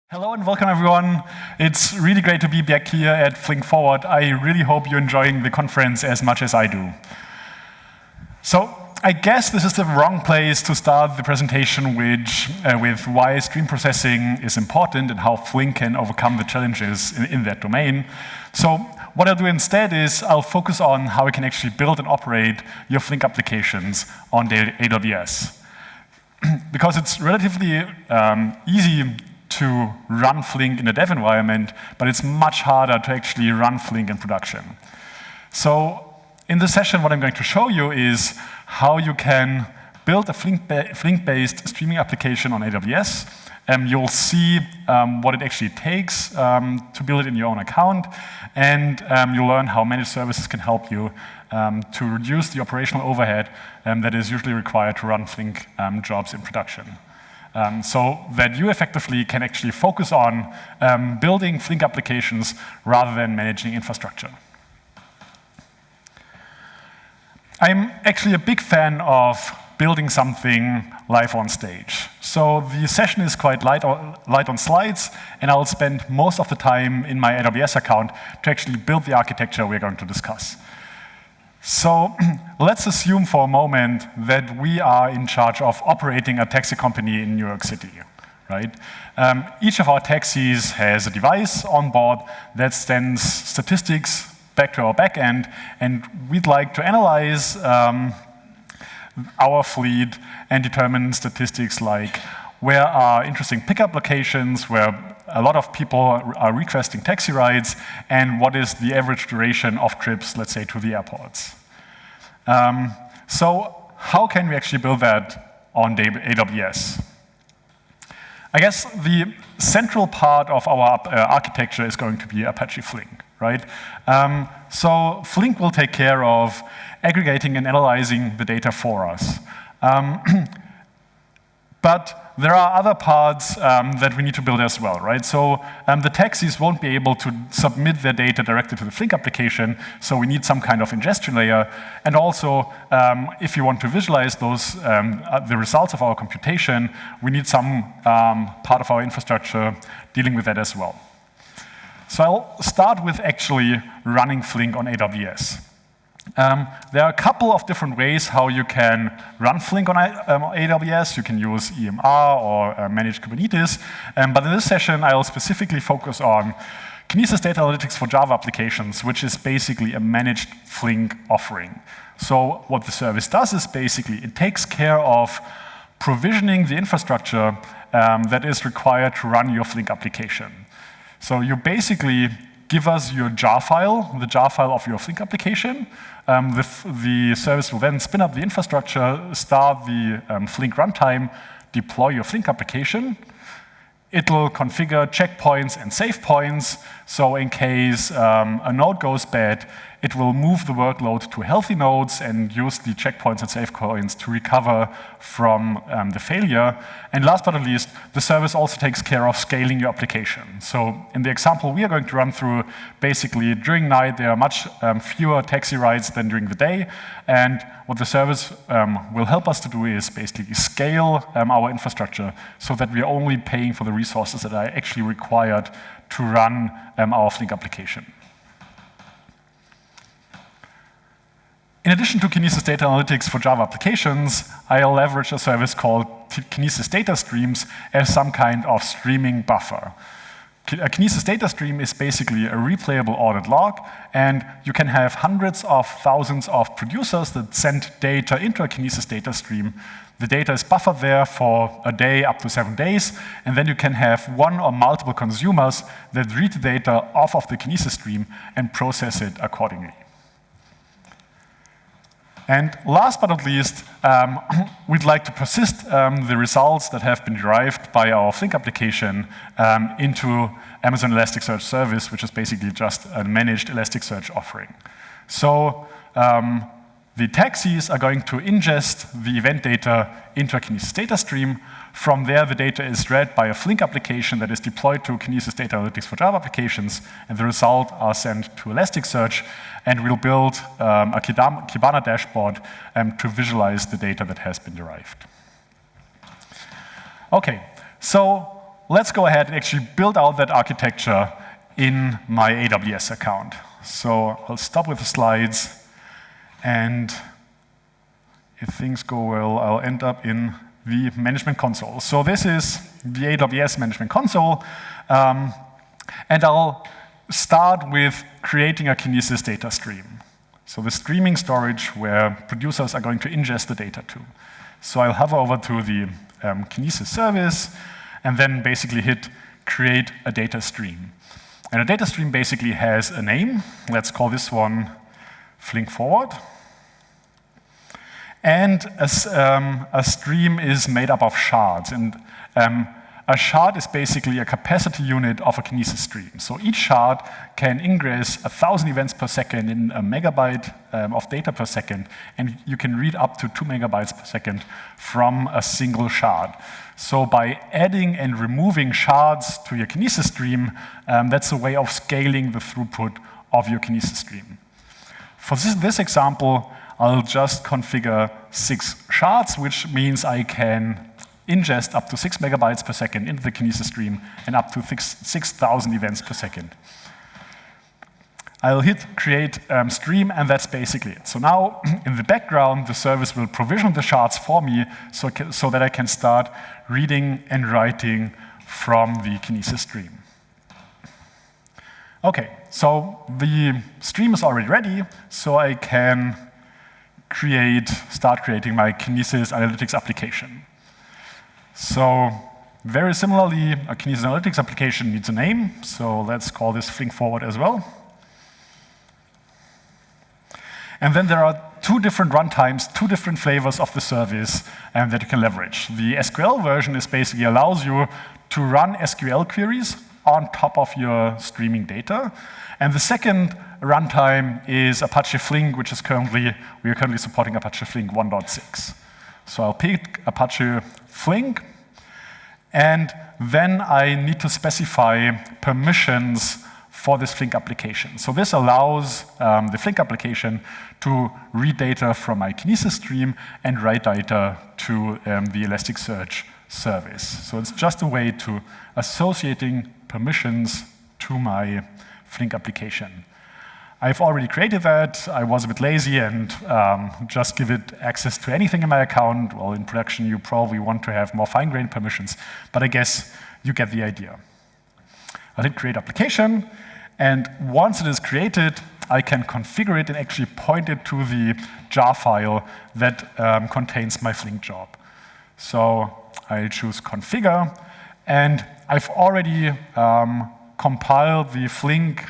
Hello and welcome everyone. It's really great to be back here at Flink Forward. I really hope you're enjoying the conference as much as I do. So I guess this is the wrong place to start the presentation with why stream processing is important and how Flink can overcome the challenges in that domain. So what I'll do instead is I'll focus on how we can actually build and operate your Flink applications on AWS. Because it's relatively easy to run Flink in a dev environment, but it's much harder to actually run Flink in production. So in this session, what I'm going to show you is how you can build a Flink-based streaming application on AWS. You'll see what it actually takes to build it in your own account, and you'll learn how managed services can help you to reduce the operational overhead that is usually required to run Flink jobs in production. So that you effectively can actually focus on building Flink applications rather than managing infrastructure. I'm actually a big fan of building something live on stage. So the session is quite light on slides, and I'll spend most of the time in my AWS account to actually build the architecture we're going to discuss. So let's assume for a moment that we are in charge of operating a taxi company in New York City, right? Each of our taxis has a device on board that sends statistics back to our backend, and we'd like to analyze our fleet and determine statistics like where are interesting pickup locations, where a lot of people are requesting taxi rides, and what is the average duration of trips, let's say, to the airports. So how can we actually build that on AWS? I guess the central part of our architecture is going to be Apache Flink, right? So Flink will take care of aggregating and analyzing the data for us. But there are other parts that we need to build as well, right? So the taxis won't be able to submit their data directly to the Flink application, so we need some kind of ingestion layer. And also, if you want to visualize those, the results of our computation, we need some part of our infrastructure dealing with that as well. So I'll start with actually running Flink on AWS. There are a couple of different ways how you can run Flink on AWS. You can use EMR or manage Kubernetes. But in this session, I'll specifically focus on Kinesis data analytics for Java applications, which is basically a managed Flink offering. So what the service does is basically it takes care of provisioning the infrastructure that is required to run your Flink application. So you basically give us your jar file, the jar file of your Flink application. The service will then spin up the infrastructure, start the Flink runtime, deploy your Flink application. It will configure checkpoints and save points. So in case a node goes bad, it will move the workload to healthy nodes and use the checkpoints and save points to recover from the failure. And last but not least, the service also takes care of scaling your application. So in the example we are going to run through, basically during night there are much fewer taxi rides than during the day. And what the service will help us to do is basically scale our infrastructure so that we are only paying for the resources that are actually required to run our Flink application. In addition to Kinesis data analytics for Java applications, I'll leverage a service called Kinesis data streams as some kind of streaming buffer. A Kinesis data stream is basically a replayable audit log, and you can have hundreds of thousands of producers that send data into a Kinesis data stream. The data is buffered there for a day up to 7 days, and then you can have one or multiple consumers that read the data off of the Kinesis stream and process it accordingly. And last but not least, we'd like to persist the results that have been derived by our Flink application into Amazon Elasticsearch Service, which is basically just a managed Elasticsearch offering. So the taxis are going to ingest the event data into a Kinesis data stream. From there, the data is read by a Flink application that is deployed to Kinesis data analytics for Java applications, and the results are sent to Elasticsearch, and we'll build a Kibana dashboard to visualize the data that has been derived. Okay, so let's go ahead and actually build out that architecture in my AWS account. So I'll stop with the slides, and if things go well, I'll end up in the management console. So this is the AWS management console, and I'll start with creating a Kinesis data stream. So the streaming storage where producers are going to ingest the data to. So I'll hover over to the Kinesis service, and then basically hit create a data stream. And a data stream basically has a name. Let's call this one Flink Forward. And a stream is made up of shards. And a shard is basically a capacity unit of a Kinesis stream. So each shard can ingress 1,000 events per second in a megabyte of data per second. And you can read up to 2 megabytes per second from a single shard. So by adding and removing shards to your Kinesis stream, that's a way of scaling the throughput of your Kinesis stream. For this example, I'll just configure 6 shards, which means I can ingest up to 6 megabytes per second into the Kinesis stream and up to 6,000 events per second. I'll hit create stream, and that's basically it. So now, in the background, the service will provision the shards for me so that I can start reading and writing from the Kinesis stream. Okay, so the stream is already ready, so I can start creating my Kinesis analytics application. So very similarly, a Kinesis analytics application needs a name, so let's call this Flink Forward as well. And then there are 2 different runtimes, 2 different flavors of the service that you can leverage. The SQL version is basically allows you to run SQL queries on top of your streaming data. And the second runtime is Apache Flink, which is we are currently supporting Apache Flink 1.6. So I'll pick Apache Flink, and then I need to specify permissions for this Flink application. So this allows the Flink application to read data from my Kinesis stream and write data to the Elasticsearch service. So it's just a way to associating permissions to my Flink application. I've already created that. I was a bit lazy and just give it access to anything in my account. Well, in production, you probably want to have more fine-grained permissions, but I guess you get the idea. I'll hit create application, and once it is created, I can configure it and actually point it to the jar file that contains my Flink job. So I choose configure, and I've already compiled the Flink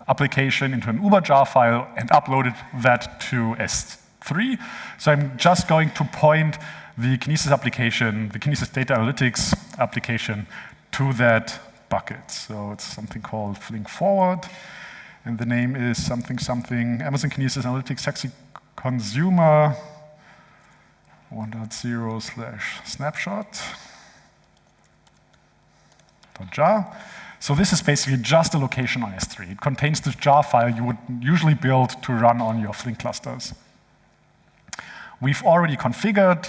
application into an Uber jar file and uploaded that to S3. So I'm just going to point the Kinesis application, the Kinesis data analytics application, to that bucket. So it's something called Flink Forward, and the name is something Amazon Kinesis Analytics Taxi Consumer 1.0/snapshot. .jar. So this is basically just a location on S3. It contains the jar file you would usually build to run on your Flink clusters. We've already configured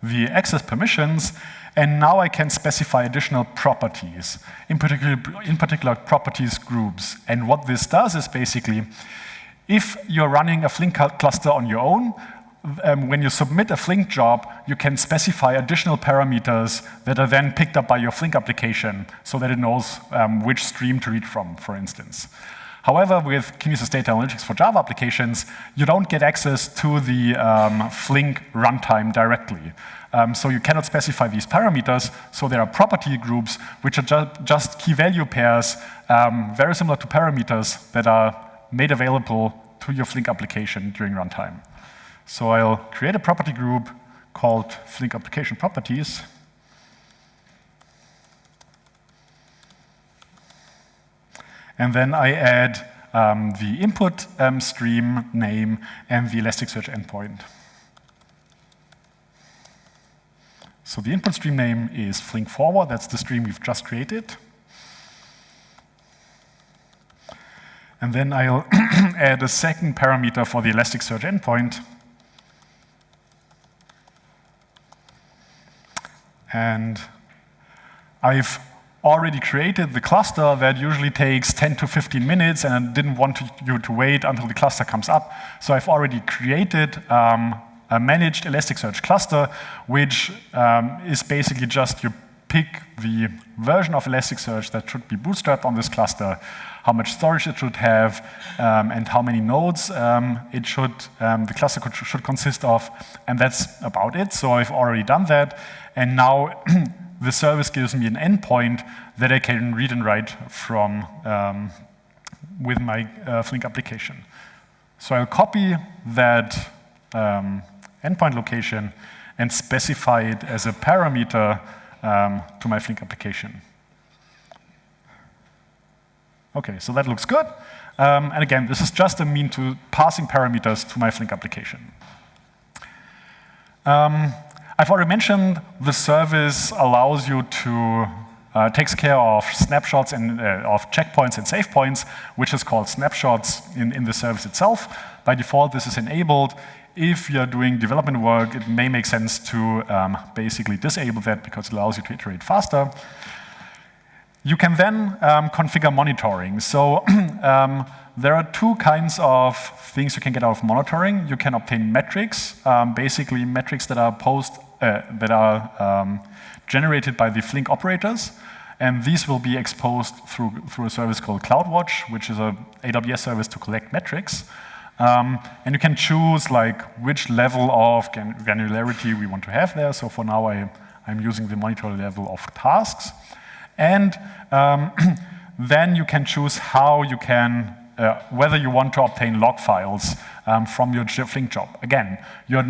the access permissions, and now I can specify additional properties, in particular properties groups. And what this does is basically, if you're running a Flink cluster on your own, when you submit a Flink job, you can specify additional parameters that are then picked up by your Flink application so that it knows which stream to read from, for instance. However, with Kinesis Data Analytics for Java applications, you don't get access to the Flink runtime directly. So you cannot specify these parameters, so there are property groups, which are just key value pairs, very similar to parameters that are made available to your Flink application during runtime. So I'll create a property group called Flink Application Properties. And then I add the input stream name and the Elasticsearch endpoint. So the input stream name is Flink Forward. That's the stream we've just created. And then I'll add a second parameter for the Elasticsearch endpoint. And I've already created the cluster that usually takes 10 to 15 minutes, and I didn't want you to wait until the cluster comes up. So I've already created a managed Elasticsearch cluster, which is basically just you pick the version of Elasticsearch that should be bootstrapped on this cluster, how much storage it should have, and how many nodes the cluster should consist of, and that's about it. So I've already done that, and now the service gives me an endpoint that I can read and write from with my Flink application. So I'll copy that endpoint location and specify it as a parameter to my Flink application. Okay, so that looks good. And again, this is just a mean to passing parameters to my Flink application. I've already mentioned the service allows you to takes care of snapshots and of checkpoints and save points, which is called snapshots in the service itself. By default, this is enabled. If you're doing development work, it may make sense to basically disable that because it allows you to iterate faster. You can then configure monitoring. So there are two kinds of things you can get out of monitoring. You can obtain metrics, basically metrics that are generated by the Flink operators, and these will be exposed through a service called CloudWatch, which is an AWS service to collect metrics. And you can choose like which level of granularity we want to have there. So for now, I'm using the monitor level of tasks. And then you can choose how you can, whether you want to obtain log files from your Flink job. Again, you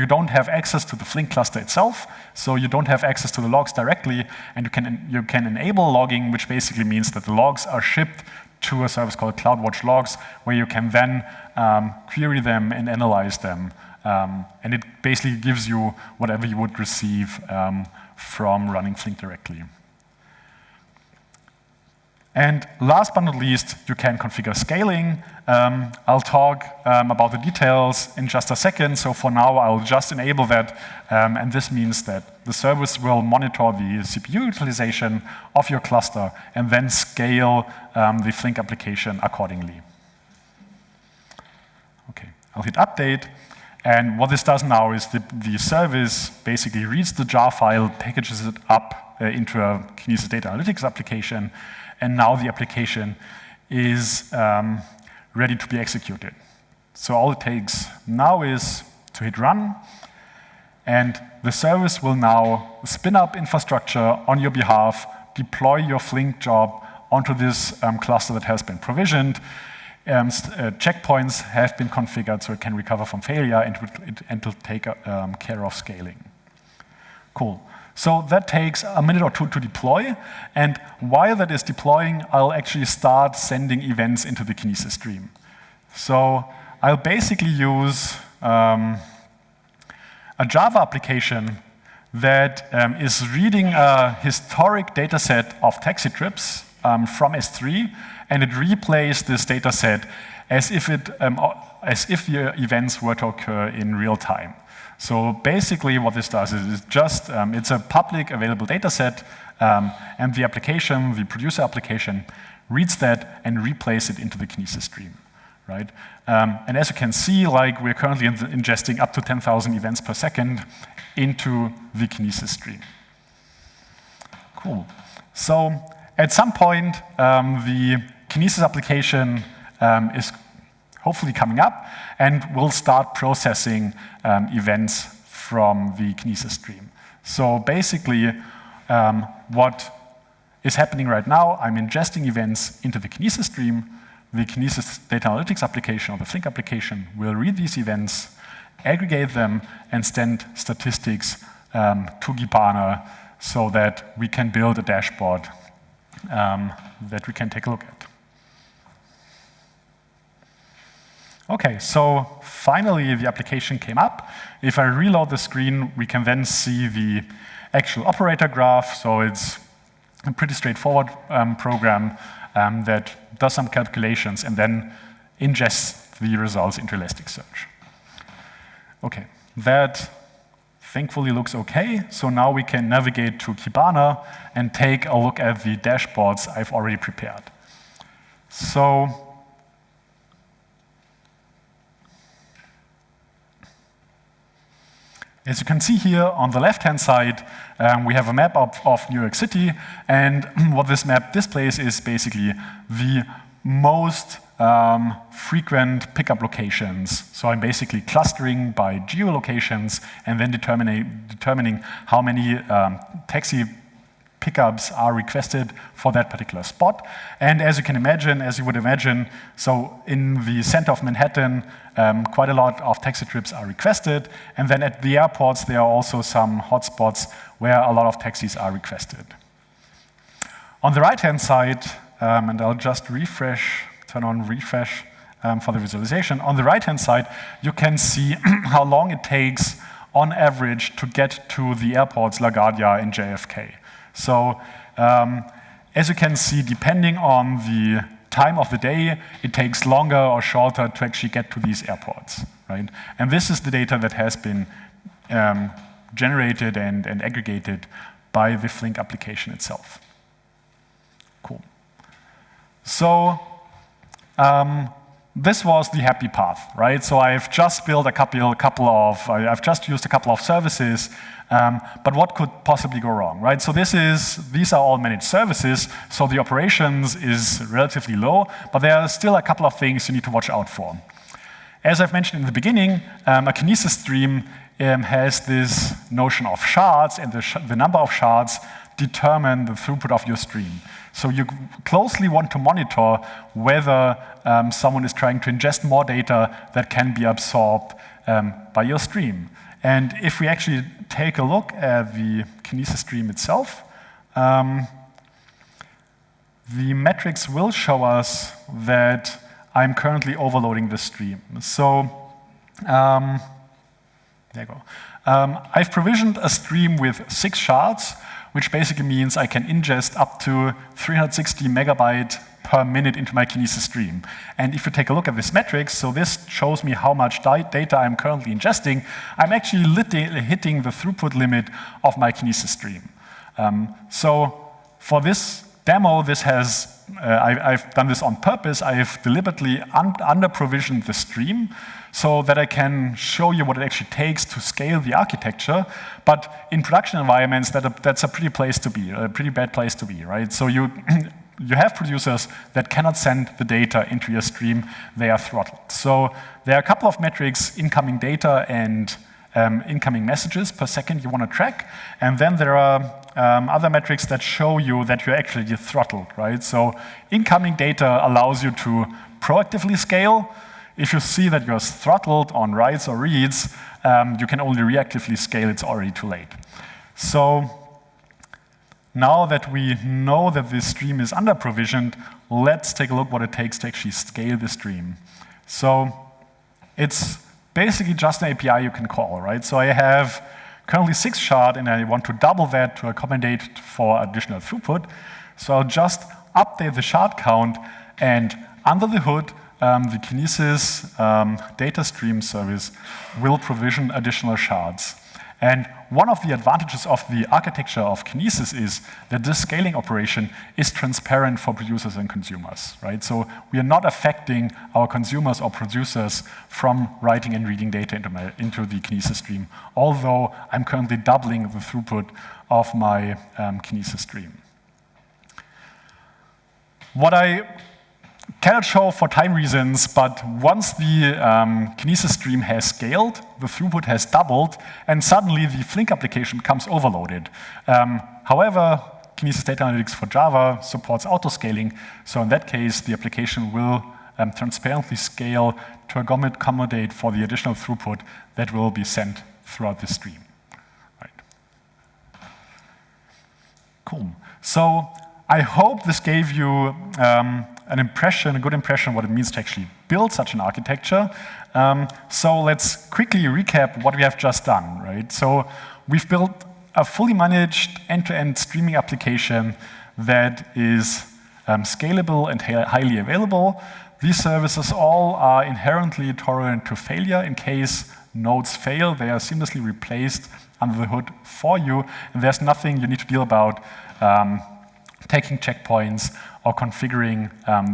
don't have access to the Flink cluster itself, so you don't have access to the logs directly, and you can enable logging, which basically means that the logs are shipped to a service called CloudWatch Logs, where you can then query them and analyze them. And it basically gives you whatever you would receive from running Flink directly. And last but not least, you can configure scaling. I'll talk about the details in just a second. So for now, I'll just enable that. And this means that the service will monitor the CPU utilization of your cluster and then scale the Flink application accordingly. OK, I'll hit update. And what this does now is the service basically reads the jar file, packages it up into a Kinesis data analytics application, and now the application is ready to be executed. So all it takes now is to hit run, and the service will now spin up infrastructure on your behalf, deploy your Flink job onto this cluster that has been provisioned. Checkpoints have been configured so it can recover from failure, and it will take care of scaling. Cool. So that takes a minute or two to deploy, and while that is deploying, I'll actually start sending events into the Kinesis stream. So I'll basically use a Java application that is reading a historic data set of taxi trips from S3, and it replays this data set as if the events were to occur in real time. So basically what this does is just, it's a public available data set, and the application, the producer application, reads that and replays it into the Kinesis stream, right? And as you can see, like we're currently ingesting up to 10,000 events per second into the Kinesis stream. Cool. So at some point, the Kinesis application is hopefully coming up, and we'll start processing events from the Kinesis stream. So basically, what is happening right now, I'm ingesting events into the Kinesis stream. The Kinesis data analytics application or the Flink application will read these events, aggregate them, and send statistics to Tapana so that we can build a dashboard that we can take a look at. OK, so finally the application came up. If I reload the screen, we can then see the actual operator graph. So it's a pretty straightforward program that does some calculations and then ingests the results into Elasticsearch. OK, that thankfully looks okay. So now we can navigate to Tapana and take a look at the dashboards I've already prepared. So as you can see here on the left-hand side, we have a map of New York City, and what this map displays is basically the most frequent pickup locations. So I'm basically clustering by geolocations and then determining how many taxi pickups are requested for that particular spot. And as you would imagine, so in the center of Manhattan, quite a lot of taxi trips are requested. And then at the airports, there are also some hotspots where a lot of taxis are requested. On the right-hand side, and I'll just turn on refresh for the visualization. On the right-hand side, you can see how long it takes on average to get to the airports LaGuardia and JFK. So as you can see, depending on the time of the day, it takes longer or shorter to actually get to these airports, right? And this is the data that has been generated and aggregated by the Flink application itself. Cool. So this was the happy path, right? So I've just built I've just used a couple of services, but what could possibly go wrong, right? So these are all managed services, so the operations is relatively low, but there are still a couple of things you need to watch out for. As I've mentioned in the beginning, a Kinesis stream has this notion of shards, and the number of shards determine the throughput of your stream. So you closely want to monitor whether someone is trying to ingest more data that can be absorbed by your stream. And if we actually take a look at the Kinesis stream itself, the metrics will show us that I'm currently overloading the stream. So there you go. I've provisioned a stream with 6 shards, which basically means I can ingest up to 360 megabyte per minute into my Kinesis stream. And if you take a look at this metrics, so this shows me how much data I'm currently ingesting, I'm actually hitting the throughput limit of my Kinesis stream. So for this demo, I've done this on purpose. I've deliberately under-provisioned the stream so that I can show you what it actually takes to scale the architecture. But in production environments, that's a pretty bad place to be, right? So you have producers that cannot send the data into your stream. They are throttled. So there are a couple of metrics, incoming data and incoming messages per second you want to track. And then there are other metrics that show you that you're actually throttled, right? So incoming data allows you to proactively scale. If you see that you're throttled on writes or reads, you can only reactively scale. It's already too late. So now that we know that this stream is under-provisioned, let's take a look what it takes to actually scale the stream. So it's basically just an API you can call, right? So I have currently 6 shard, and I want to double that to accommodate for additional throughput. So I'll just update the shard count, and under the hood, the Kinesis data stream service will provision additional shards. And one of the advantages of the architecture of Kinesis is that this scaling operation is transparent for producers and consumers, right? So we are not affecting our consumers or producers from writing and reading data into the Kinesis stream, although I'm currently doubling the throughput of my Kinesis stream. What I cannot show for time reasons, but once the Kinesis stream has scaled, the throughput has doubled, and suddenly the Flink application becomes overloaded. However, Kinesis Data Analytics for Java supports autoscaling, so in that case, the application will transparently scale to accommodate for the additional throughput that will be sent throughout the stream. Right. Cool. So I hope this gave you a good impression of what it means to actually build such an architecture. So let's quickly recap what we have just done, right? So we've built a fully managed end-to-end streaming application that is scalable and highly available. These services all are inherently tolerant to failure in case nodes fail, they are seamlessly replaced under the hood for you, and there's nothing you need to deal about taking checkpoints or configuring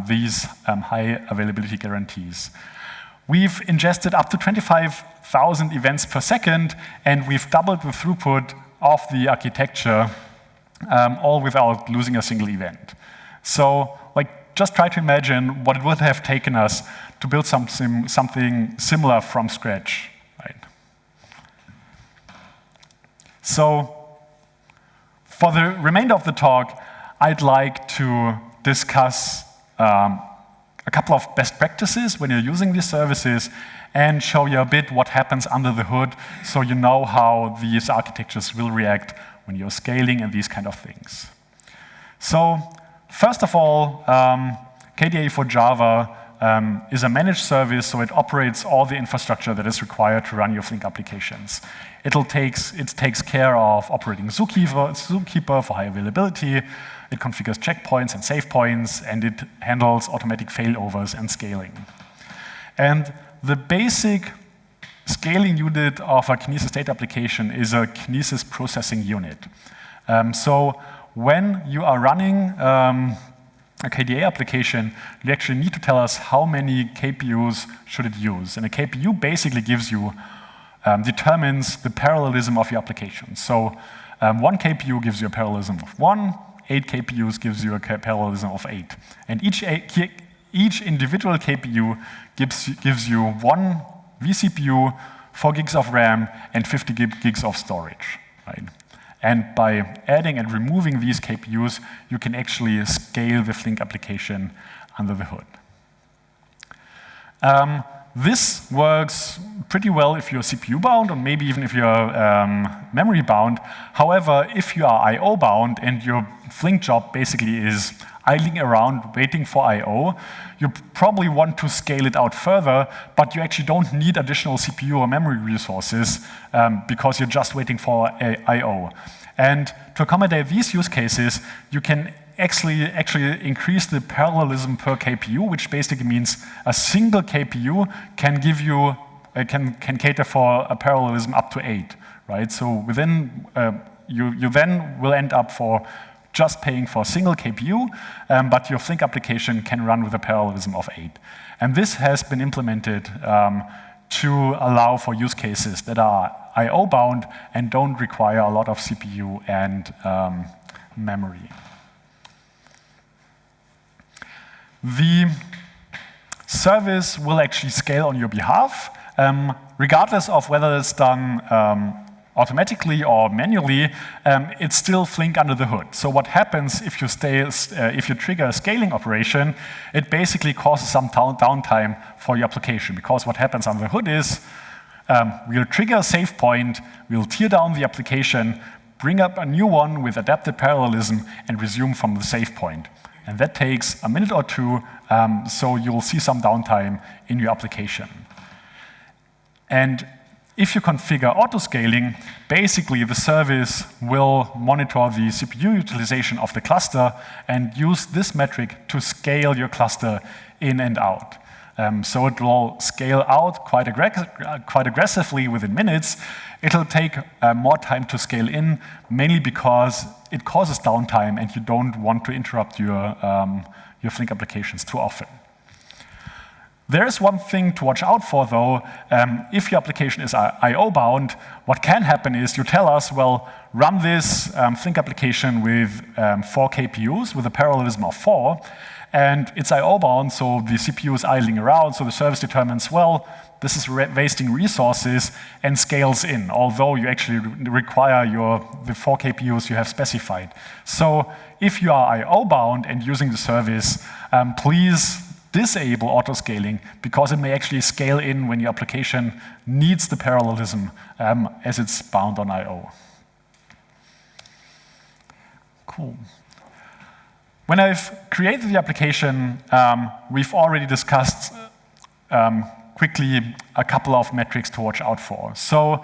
these high availability guarantees. We've ingested up to 25,000 events per second, and we've doubled the throughput of the architecture, all without losing a single event. So, just try to imagine what it would have taken us to build something similar from scratch, right? So, for the remainder of the talk, I'd like to discuss a couple of best practices when you're using these services and show you a bit what happens under the hood so you know how these architectures will react when you're scaling and these kind of things. So, first of all, KDE for Java is a managed service, so it operates all the infrastructure that is required to run your Flink applications. It takes care of operating Zookeeper for high availability, it configures checkpoints and save points, and it handles automatic failovers and scaling. And the basic scaling unit of a Kinesis data application is a Kinesis processing unit. So when you are running a KDE application, you actually need to tell us how many KPUs should it use. And a KPU basically determines the parallelism of your application. So 1 KPU gives you a parallelism of 1, 8 KPUs gives you a parallelism of 8. And each individual KPU gives you 1 vCPU, 4 gigs of RAM, and 50 gigs of storage, right? And by adding and removing these KPUs, you can actually scale the Flink application under the hood. This works pretty well if you're CPU bound, or maybe even if you're memory bound. However, if you are I/O bound and your Flink job basically is idling around waiting for I/O, you probably want to scale it out further, but you actually don't need additional CPU or memory resources because you're just waiting for I/O. And to accommodate these use cases, you can actually increase the parallelism per KPU, which basically means a single KPU can give you can cater for a parallelism up to 8, right? So within you then will end up for just paying for a single KPU, but your Flink application can run with a parallelism of 8. And this has been implemented to allow for use cases that are I/O bound and don't require a lot of CPU and memory. The service will actually scale on your behalf, regardless of whether it's done automatically or manually. It's still Flink under the hood. So what happens if you trigger a scaling operation? It basically causes some downtime for your application, because what happens under the hood is we'll trigger a save point, we'll tear down the application, bring up a new one with adapted parallelism, and resume from the save point. And that takes a minute or two, so you'll see some downtime in your application. And if you configure autoscaling, basically the service will monitor the CPU utilization of the cluster and use this metric to scale your cluster in and out. So it will scale out quite aggressively within minutes. It'll take more time to scale in, mainly because it causes downtime and you don't want to interrupt your Flink applications too often. There's one thing to watch out for, though. If your application is I/O bound, what can happen is you tell us, well, run this Flink application with 4 KPUs with a parallelism of 4, and it's I/O bound, so the CPU is idling around, so the service determines, well, this is wasting resources and scales in, although you actually require the 4 KPUs you have specified. So if you are I/O bound and using the service, please disable autoscaling, because it may actually scale in when your application needs the parallelism as it's bound on I/O. Cool. When I've created the application, we've already discussed quickly a couple of metrics to watch out for. So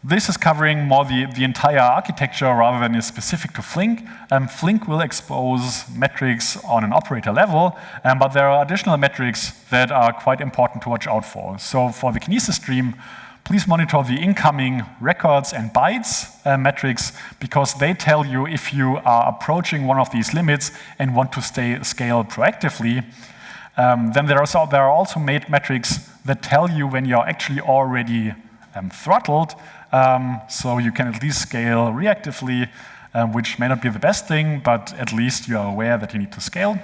This is covering more the entire architecture rather than is specific to Flink. Flink will expose metrics on an operator level, but there are additional metrics that are quite important to watch out for. So for the Kinesis stream, please monitor the incoming records and bytes metrics, because they tell you if you are approaching one of these limits and want to scale proactively. Then there are also metrics that tell you when you're actually already throttled, so you can at least scale reactively, which may not be the best thing, but at least you are aware that you need to scale.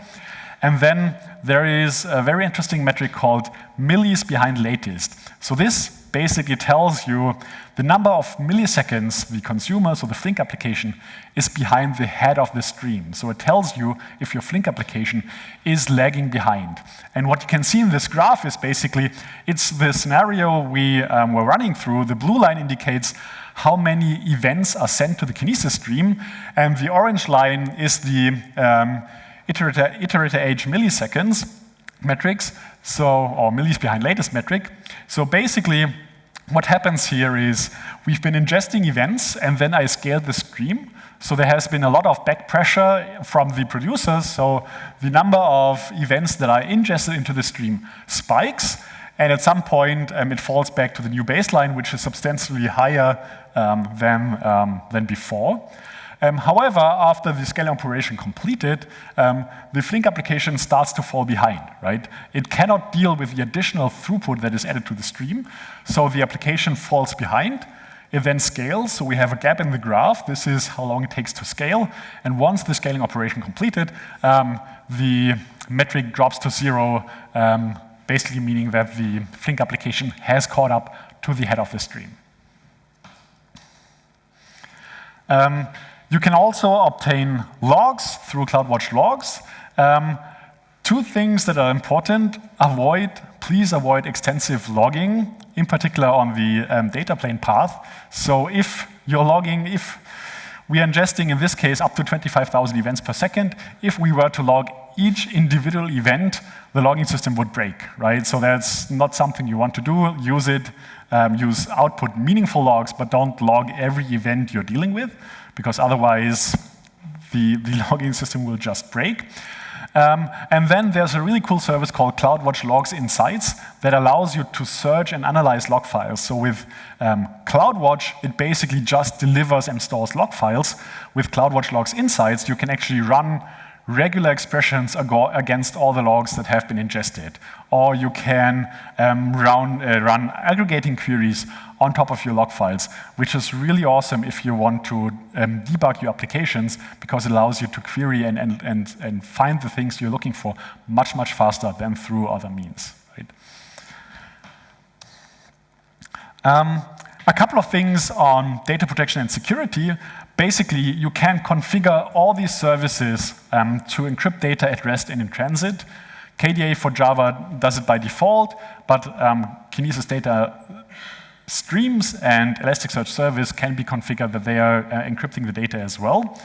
And then there is a very interesting metric called millis behind latest. So this basically tells you the number of milliseconds the consumer, so the Flink application, is behind the head of the stream. So it tells you if your Flink application is lagging behind. And what you can see in this graph is basically, it's the scenario we were running through. The blue line indicates how many events are sent to the Kinesis stream, and the orange line is the iterator age milliseconds metrics, or millis behind latest metric. So basically, what happens here is we've been ingesting events, and then I scaled the stream. So there has been a lot of back pressure from the producers. So the number of events that are ingested into the stream spikes, and at some point it falls back to the new baseline, which is substantially higher than before. However, after the scaling operation completed, the Flink application starts to fall behind, right? It cannot deal with the additional throughput that is added to the stream, so the application falls behind. It then scales, so we have a gap in the graph. This is how long it takes to scale, and once the scaling operation completed, the metric drops to 0, basically meaning that the Flink application has caught up to the head of the stream. You can also obtain logs through CloudWatch logs. Two things that are important: please avoid extensive logging, in particular on the data plane path. So if you're logging, if we are ingesting, in this case, up to 25,000 events per second, if we were to log each individual event, the logging system would break, right? So that's not something you want to do. Use output meaningful logs, but don't log every event you're dealing with, because otherwise the logging system will just break. And then there's a really cool service called CloudWatch Logs Insights that allows you to search and analyze log files. So with CloudWatch, it basically just delivers and stores log files. With CloudWatch Logs Insights, you can actually run regular expressions against all the logs that have been ingested. Or you can run aggregating queries on top of your log files, which is really awesome if you want to debug your applications, because it allows you to query and find the things you're looking for much, much faster than through other means. Right? A couple of things on data protection and security. Basically, you can configure all these services to encrypt data at rest and in transit. KDA for Java does it by default, but Kinesis data streams and Elasticsearch service can be configured that they are encrypting the data as well.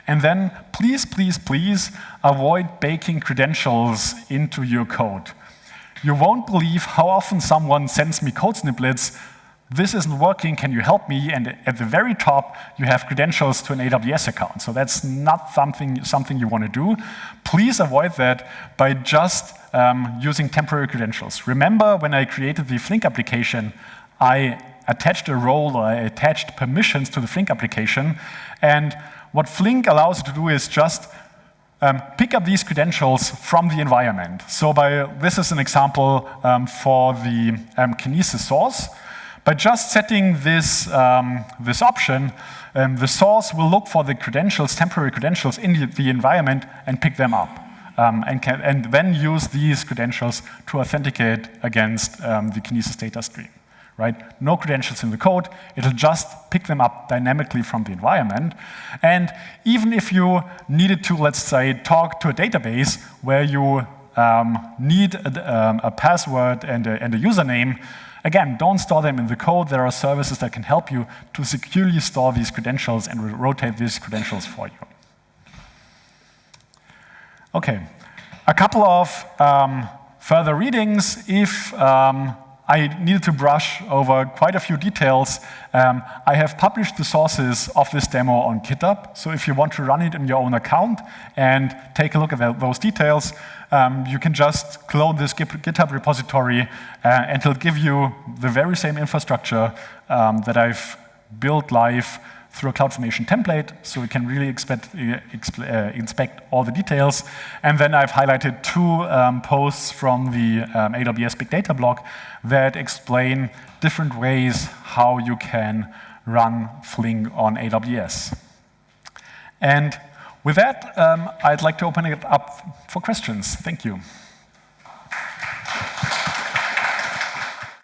And then please, please, please avoid baking credentials into your code. You won't believe how often someone sends me code snippets. This isn't working, can you help me? And at the very top, you have credentials to an AWS account. So that's not something you want to do. Please avoid that by just using temporary credentials. Remember, when I created the Flink application, I attached a role, or I attached permissions to the Flink application. And what Flink allows you to do is just pick up these credentials from the environment. So this is an example for the Kinesis source. By just setting this option, the source will look for the credentials, temporary credentials in the environment, and pick them up, and then use these credentials to authenticate against the Kinesis data stream. Right? No credentials in the code. It'll just pick them up dynamically from the environment. And even if you needed to, let's say, talk to a database where you need a password and a username, again, don't store them in the code. There are services that can help you to securely store these credentials and rotate these credentials for you. Okay, a couple of further readings. If I needed to brush over quite a few details. I have published the sources of this demo on GitHub, so if you want to run it in your own account and take a look at those details, you can just clone this GitHub repository and it'll give you the very same infrastructure that I've built live through a CloudFormation template, so we can really inspect all the details. And then I've highlighted two posts from the AWS Big Data blog that explain different ways how you can run Flink on AWS. And with that, I'd like to open it up for questions. Thank you.